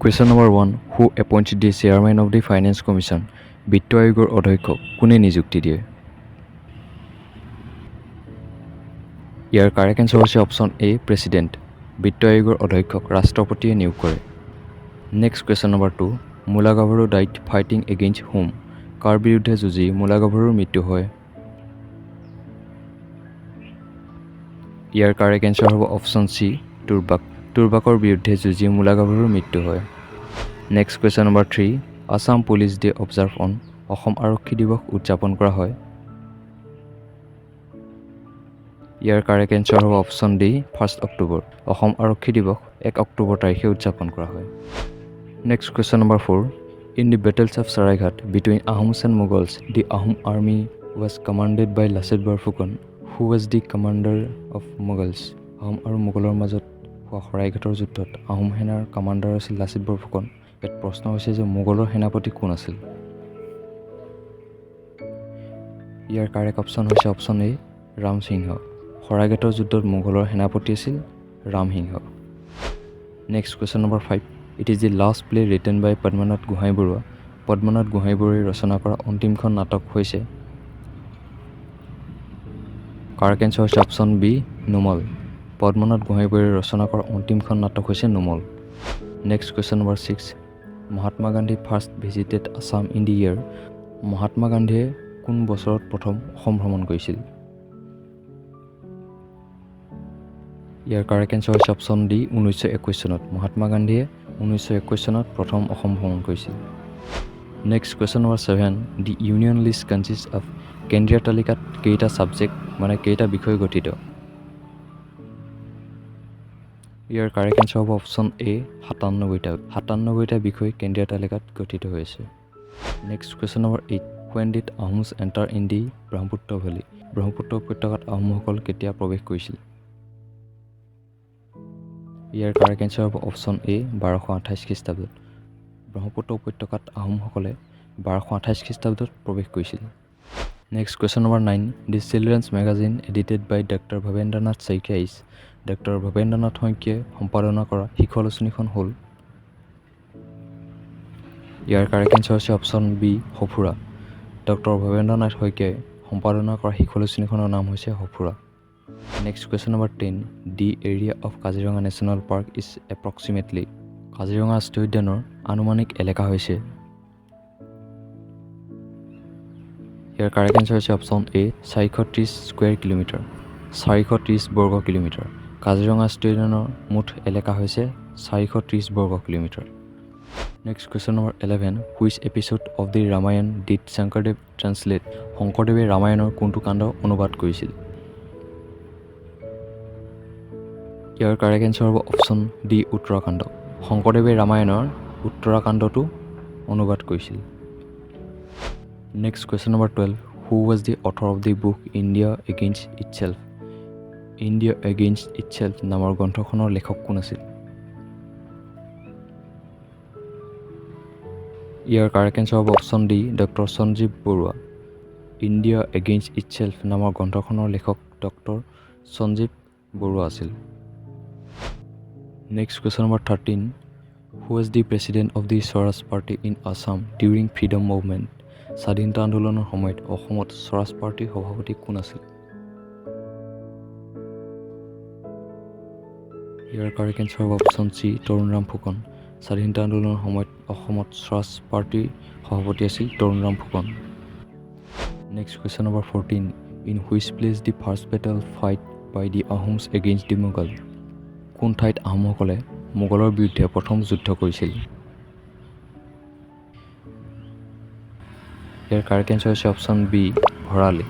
Question number 1. Who appoints the chairman of the Finance Commission? বিত্ত আয়োগৰ অধ্যক্ষক কোনে নিযুক্তি দিয়ে? ইয়াৰ কাৰেক্ট এনসাৰ হৈছে অপশ্যন এ প্ৰেসিডেন্ট। বিত্ত আয়োগৰ অধ্যক্ষক ৰাষ্ট্ৰপতিয়ে নিয়োগ কৰে। Next question number 2. মুলা গাভৰু ডাইড ফাইটিং এগেইনষ্ট হোম? কাৰ বিৰুদ্ধে যুঁজি মুলা গাভৰুৰ মৃত্যু হয়? ইয়াৰ কাৰেক্ট এনসাৰ হ'ব অপশ্যন সি তুৰ্বাক। তুৰ্বাকৰ বিৰুদ্ধে যুঁজি মুলা গাভৰুৰ মৃত্যু হয়। Next question number 3. Assam police day observe on? Assam আৰক্ষী দিৱস উদযাপন কৰা হয়। ইয়াৰ কাৰেক্ট এনসাৰ হ'ব অপশ্যন ডি 1 অক্টোবৰ। অসম আৰক্ষী দিৱস 1 অক্টোবৰ তাৰিখে উদযাপন কৰা হয়। Next question number 4. In the battles of Saraighat between Ahoms and Mughals, the Ahom army was commanded by Lasit Barfukan, who was the commander of Mughals. Ahom আৰু মোগলৰ মাজত হোৱা শৰাইঘাটৰ যুদ্ধত আহোম সেনাৰ কমাণ্ডাৰ আছিল লাচিত বৰফুকন। ইয়াত প্ৰশ্ন হৈছে যে মোগলৰ সেনাপতি কোন আছিল? ইয়াৰ কাৰেক্ট অপশ্যন হৈছে অপশ্যন এ ৰাম সিংহ। শৰাইঘাটৰ যুদ্ধত মোগলৰ সেনাপতি আছিল Ram Singh. Next question number 5. It is the last play written by Padmanath Gohain Barua. Padmanath Gohain বৰুৱাই ৰচনা কৰা অন্তিমখন নাটক হৈছে? কাৰেক্ট এনসাৰ হৈছে অপশ্যন বি নুমল। পদ্মনাথ গোহাঁই বৰুৱাই ৰচনা কৰা অন্তিমখন নাটক হৈছে Numal. Next question number 6. Mahatma Gandhi first visited Assam in the year? Mahatma গান্ধীয়ে কোন বছৰত প্ৰথম অসম ভ্ৰমণ কৰিছিল? ইয়াৰ কাৰেক্ট এনসাৰ হৈছে অপশ্যন ডি 1921 চনত। মহাত্মা গান্ধীয়ে 1921 চনত প্ৰথম অসম ভ্ৰমণ কৰিছিল। Next question number 7. The union list consist of? কেন্দ্ৰীয় তালিকাত কেইটা ছাবজেক্ট মানে কেইটা বিষয় গঠিত? ইয়াৰ কাৰেক্ট এনসাৰ হ'ব অপশ্যন এ 97টা। 97টা বিষয় কেন্দ্ৰীয় তালিকাত গঠিত হৈছে। Next question number 8. When did Ahoms enter in the Brahmaputra valley? Brahmaputra উপত্যকাত আহোমসকল কেতিয়া প্ৰৱেশ কৰিছিল? ইয়াৰ কাৰেক্ট এনসাৰ হ'ব অপশ্যন এ 1228 খ্ৰীষ্টাব্দত। ব্ৰহ্মপুত্ৰ উপত্যকাত আহোমসকলে 1228 খ্ৰীষ্টাব্দত প্ৰৱেশ কৰিছিল। Next question number 9. The children's magazine edited by doctor Bhabendranath Saikia is? Doctor Bhabendranath শইকীয়াই সম্পাদনা কৰা শিশু আলোচনীখন হ'ল? ইয়াৰ কাৰেক্ট এনসাৰ হৈছে option B Sofura. Doctor Bhabendranath শইকীয়াই সম্পাদনা কৰা শিশু আলোচনীখনৰ নাম হৈছে Sofura. Next question number 10. The area of Kaziranga national park is approximately? কাজিৰঙা ৰাষ্ট্ৰীয় উদ্যানৰ আনুমানিক এলেকা হৈছে? ইয়াৰ কাৰেক্ট এনসাৰ হৈছে অপশ্যন এ 430 স্কুৱেৰ কিলোমিটাৰ। 430 বৰ্গ কিলোমিটাৰ। কাজিৰঙা ৰাষ্ট্ৰীয় উদ্যানৰ মুঠ এলেকা হৈছে 430 বৰ্গ kilometre. Next question number 11. Which episode of the Ramayana did Sankardev translate? শংকৰদেৱে ৰামায়ণৰ কোনটো কাণ্ড অনুবাদ কৰিছিল? ইয়াৰ কাৰেক্ট এনসাৰ হ'ব অপশ্যন ডি উত্তৰাখণ্ড। শংকৰদেৱে ৰামায়ণৰ উত্তৰাখণ্ডটো অনুবাদ কৰিছিল। Next question number 12. Who was the author of the book India against itself? India against itself নামৰ গ্ৰন্থখনৰ লেখক কোন আছিল? ইয়াৰ কাৰেক্ট এনসাৰ হ'ব option D doctor Sanjib Baruah. India against itself নামৰ গ্ৰন্থখনৰ লেখক ডক্টৰ সঞ্জীৱ বৰুৱা আছিল। Next question number 13. Who was the president of the Swaraj party in Assam during freedom movement? স্বাধীনতা আন্দোলনৰ সময়ত অসমত স্বৰাজ পাৰ্টীৰ সভাপতি কোন আছিল? ইয়াৰ কাৰেক্ট এনসাৰ হ'ব অপশ্যন চি তৰুণৰাম ফুকন। স্বাধীনতা আন্দোলনৰ সময়ত অসমত স্বৰাজ পাৰ্টীৰ সভাপতি আছিল Tarunram Phukan. Next question number 14. In which place the first battle fight by the Ahoms against the Mughal? কোন ঠাইত আহোমসকলে মোগলৰ বিৰুদ্ধে প্ৰথম যুদ্ধ কৰিছিল? ইয়াৰ কাৰেক্ট এনসাৰ হৈছে অপশ্যন বি ভৰালী।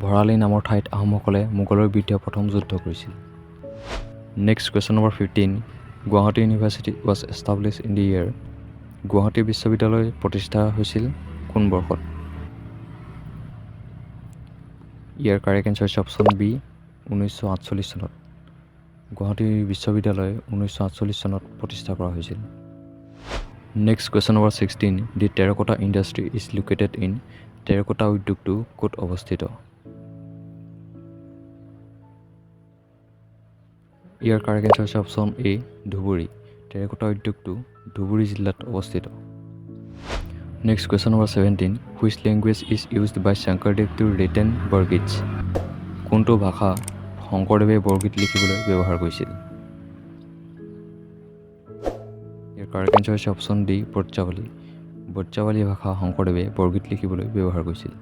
ভৰালী নামৰ ঠাইত আহোমসকলে মোগলৰ বিৰুদ্ধে প্ৰথম যুদ্ধ কৰিছিল। Next question number 15. Guwahati university was establish in the year? Guwahati বিশ্ববিদ্যালয় প্ৰতিষ্ঠা হৈছিল কোন বৰ্ষত? ইয়াৰ কাৰেক্ট এনসাৰ হৈছে অপশ্যন বি 1948 চনত। গুৱাহাটী বিশ্ববিদ্যালয় 1948 চনত প্ৰতিষ্ঠা কৰা হৈছিল। Next question number 16. The terracotta industry is located in? Terracotta উদ্যোগটো ক'ত অৱস্থিত? ইয়াৰ কাৰেক্ট এনসাৰ হৈছে অপশ্যন এ ধুবুৰী। টেৰাকোটা উদ্যোগটো ধুবুৰী জিলাত অৱস্থিত। Next question number 17 which language is used by Sankardev to written Borgeets কোনটো ভাষা শংকৰদেৱে বৰগীত লিখিবলৈ ব্যৱহাৰ কৰিছিল? ইয়াৰ কাৰেক্ট এনচাৰ হৈছে অপশ্যন ডি ব্ৰজাৱলী। ব্ৰজাৱলী ভাষা শংকৰদেৱে বৰগীত লিখিবলৈ ব্যৱহাৰ কৰিছিল।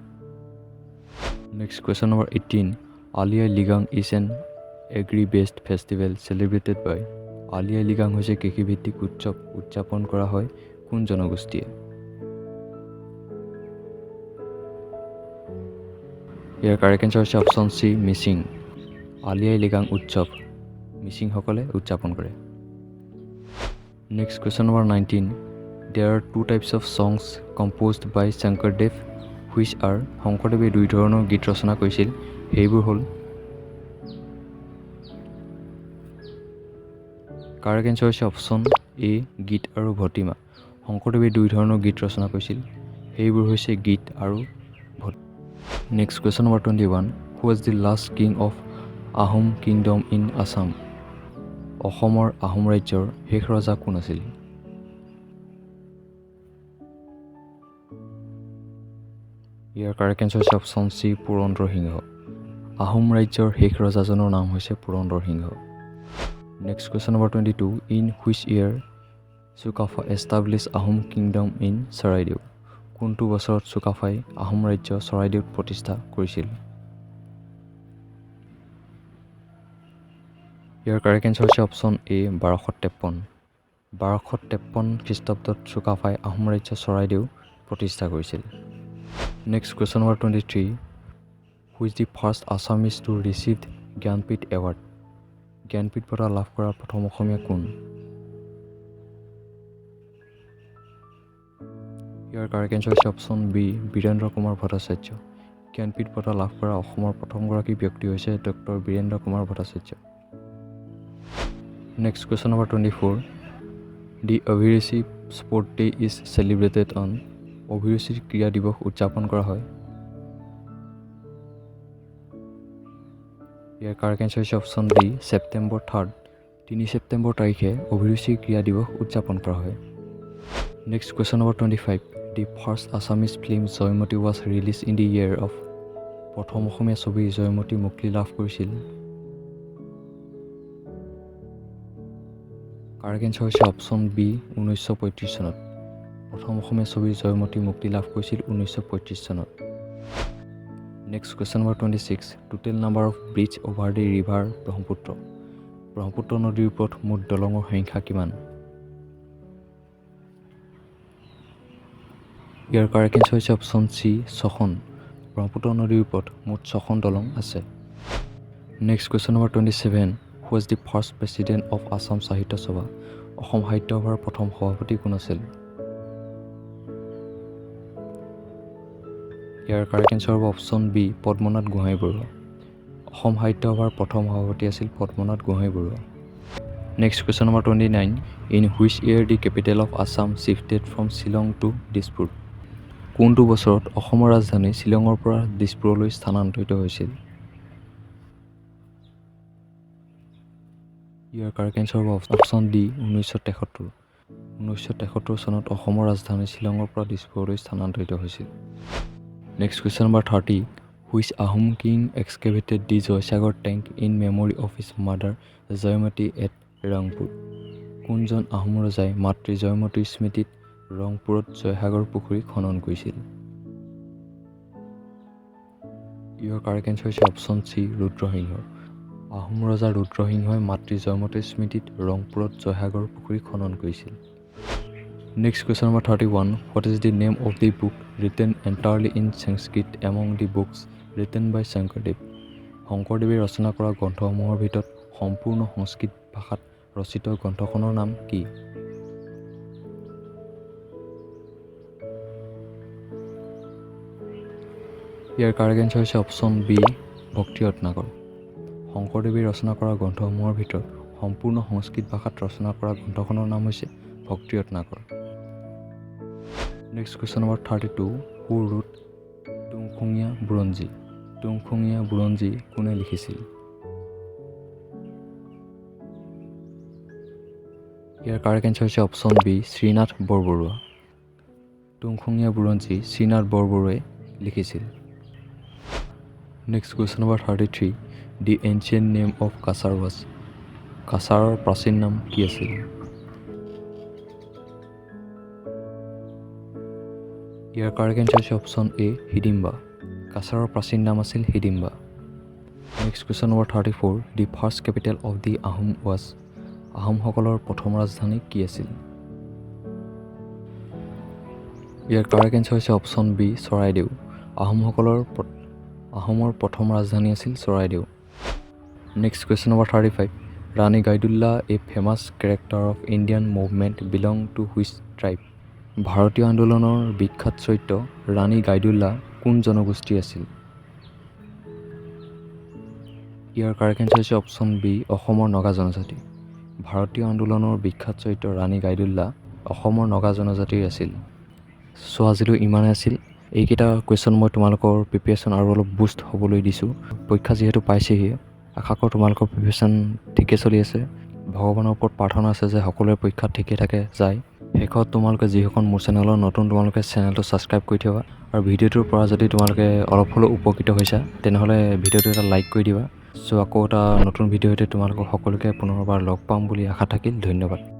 Next question number 18 Ali Aye Ligang is an agri based festival celebrated by Ali Aye Ligang হৈছে কৃষিভিত্তিক উৎসৱ উদযাপন কৰা হয় কোন জনগোষ্ঠীয়ে? ইয়াৰ কাৰেক্ট এনচাৰ হৈছে অপশ্যন চি মিচিং। আলি আই লৃগাং উৎসৱ মিচিংসকলে উদযাপন কৰে। Next question number 19 there are 2 types of songs composed by Sankardev which are শংকৰদেৱে 2 ধৰণৰ গীত ৰচনা কৰিছিল সেইবোৰ হ'ল কাৰেক্ট এনচাৰ হৈছে অপশ্যন এ গীত আৰু ভটিমা। শংকৰদেৱে 2 ধৰণৰ গীত ৰচনা কৰিছিল সেইবোৰ হৈছে গীত আৰু ভটিমা। Next question number 21 who was the last king of Ahom kingdom in Assam অসমৰ আহোম ৰাজ্যৰ শেষ ৰজা কোন আছিল? ইয়াৰ কাৰেক্ট এনচাৰ হৈছে অপশ্যন চি পুৰন্দৰ সিংহ। আহোম ৰাজ্যৰ শেষ ৰজাজনৰ নাম হৈছে Purandar Singha. Next question number 22 in which year Sukapha establish Ahom kingdom in Charaideo কোনটো বছৰত চুকাফাই আহোম ৰাজ্য চৰাইদেউত প্ৰতিষ্ঠা কৰিছিল? ইয়াৰ কাৰেক্ট এনচাৰ হৈছে অপশ্যন এ 1253। 1253 খ্ৰীষ্টাব্দত চুকাফাই আহোম ৰাজ্য চৰাইদেউ প্ৰতিষ্ঠা কৰিছিল। Next question number 23 which the first Assamese to receive Jnanpith award Jnanpith বঁটা লাভ কৰা প্ৰথম অসমীয়া কোন? ইয়াৰ কাৰেক্ট এনচাৰ হৈছে অপশ্যন বি বীৰেন্দ্ৰ কুমাৰ ভট্টাচাৰ্য। জ্ঞানপীঠ বঁটা লাভ কৰা অসমৰ প্ৰথমগৰাকী ব্যক্তি হৈছে doctor Birendra Kumar Bhattacharya. Next question number 24 the Abhiruchi sport day is celebrated on অভিৰুচিৰ ক্ৰীড়া দিৱস উদযাপন কৰা হয়। ইয়াৰ কাৰেক্ট এনচাৰ হৈছে অপশ্যন ডি ছেপ্টেম্বৰ 3 3 ছেপ্টেম্বৰ তাৰিখে অভিৰুচি ক্ৰীড়া দিৱস উদযাপন কৰা হয়। Next question number 25 the first Assamese film Joymoti was release in the year of প্ৰথম অসমীয়া ছবি জয়মতী মুক্তি লাভ কৰিছিল। কাৰেক্ট এনচাৰ হৈছে অপশ্যন বি 1935 চনত। প্ৰথম অসমীয়া ছবি জয়মতী মুক্তি লাভ কৰিছিল 1935 চনত। Next question number 26 total number of bridge over the river Brahmaputra নদীৰ ওপৰত মুঠ দলঙৰ সংখ্যা কিমান? ইয়াৰ কাৰেক্ট এনচাৰ হৈছে অপশ্যন চি 6খন। ব্ৰহ্মপুত্ৰ নদীৰ ওপৰত মুঠ 6খন দলং আছে। Next question number 27 who was the first president of Assam সাহিত্য সভা অসম সাহিত্য সভাৰ প্ৰথম সভাপতি কোন আছিল? ইয়াৰ কাৰেক্ট এনচাৰ হ'ব অপশ্যন বি পদ্মনাথ গোহাঞিবৰুৱা। অসম সাহিত্য সভাৰ প্ৰথম সভাপতি আছিল Padmanath Gohainbaruah. Next question number 29 in which year the capital of Assam shifted from Shillong to Dispur কোনটো বছৰত অসমৰ ৰাজধানী শ্বিলঙৰ পৰা দিছপুৰলৈ স্থানান্তৰিত হৈছিল? ইয়াৰ কাৰেক্ট এনচাৰ হ'ব অপশ্যন ডি 1973। 1973 চনত অসমৰ ৰাজধানী শ্বিলঙৰ পৰা দিছপুৰলৈ স্থানান্তৰিত হৈছিল। Next question number 30 which Ahom king এক্সকেভেটেড the Joysagar tank in memory of his mother Joymoti at Rangpur কোনজন আহোম ৰজাই মাতৃ জয়মতীৰ স্মৃতিত ৰংপুৰত জয়সাগৰ পুখুৰী খনন কৰিছিল? ইয়াৰ কাৰেক্ট এনচাৰ হৈছে অপশ্যন চি ৰুদ্ৰসিংহ। আহোম ৰজা ৰুদ্ৰসিংহই মাতৃ জয়মতীৰ স্মৃতিত ৰংপুৰত জয়সাগৰ পুখুৰী খনন কৰিছিল। Next question number 31 what is the name of the book written entirely in Sanskrit among the books written by Sankardev শংকৰদেৱে ৰচনা কৰা গ্ৰন্থসমূহৰ ভিতৰত সম্পূৰ্ণ সংস্কৃত ভাষাত ৰচিত গ্ৰন্থখনৰ নাম কি? ইয়াৰ কাৰেক্ট এনচাৰ হৈছে অপশ্যন বি ভক্তি ৰত্নাকৰ। শংকৰদেৱে ৰচনা কৰা গ্ৰন্থসমূহৰ ভিতৰত সম্পূৰ্ণ সংস্কৃত ভাষাত ৰচনা কৰা গ্ৰন্থখনৰ নাম হৈছে Bhakti Ratnakar. Next question number 32 who wrote Tungkhungia Buranji Tungkhungia Buranji কোনে লিখিছিল? ইয়াৰ কাৰেক্ট এনচাৰ হৈছে অপশ্যন বি শ্ৰীনাথ বৰবৰুৱা। টুংখুঙীয়া বুৰঞ্জী শ্ৰীনাথ বৰবৰুৱাই লিখিছিল। Next question number 33 the ancient name of Cachar was. কাছাৰৰ প্ৰাচীন নাম কি আছিল? ইয়াৰ কাৰেক্ট এনচাৰ হৈছে অপশ্যন এ হিডিম্বা। কাছাৰৰ প্ৰাচীন নাম আছিল Hidimba. Next question number 34 the first capital of the Ahom was. আহোমসকলৰ প্ৰথম ৰাজধানী কি আছিল? ইয়াৰ কাৰেক্ট এনচাৰ হৈছে অপশ্যন বি চৰাইদেউ। আহোমৰ প্ৰথম ৰাজধানী আছিল Charaideo. Next question number 35 Rani Gaidinliu a famous character of Indian movement belong to which tribe. ভাৰতীয় আন্দোলনৰ বিখ্যাত চৰিত্ৰ ৰাণী গাইডুল্লা কোন জনগোষ্ঠীৰ আছিল? ইয়াৰ কাৰেক্ট এনচাৰ হৈছে অপশ্যন বি অসমৰ নগা জনজাতি। ভাৰতীয় আন্দোলনৰ বিখ্যাত চৰিত্ৰ ৰাণী গাইডুল্লা অসমৰ নগা জনজাতিৰ আছিল। চ' আজিলৈ ইমানেই আছিল। এইকেইটা কুৱেশ্যন মই তোমালোকৰ প্ৰিপেৰেশ্যন আৰু অলপ বুষ্ট হ'বলৈ দিছোঁ। পৰীক্ষা যিহেতু পাইছেহি, আশা কৰোঁ তোমালোকৰ প্ৰিপেৰেশ্যন ঠিকে চলি আছে। ভগৱানৰ ওপৰত প্ৰাৰ্থনা আছে যে সকলোৰে পৰীক্ষা ঠিকে থাকে যায়। শেষত তোমালোকে যিসকল মোৰ চেনেলৰ নতুন তোমালোকে চেনেলটো ছাবস্ক্ৰাইব কৰি থবা আৰু ভিডিঅ'টোৰ পৰা যদি তোমালোকে অলপ হ'লেও উপকৃত হৈছা তেনেহ'লে ভিডিঅ'টো এটা লাইক কৰি দিবা। চ' আকৌ এটা নতুন ভিডিঅ'তে তোমালোকক সকলোকে পুনৰবাৰ লগ পাম বুলি আশা থাকিল। ধন্যবাদ।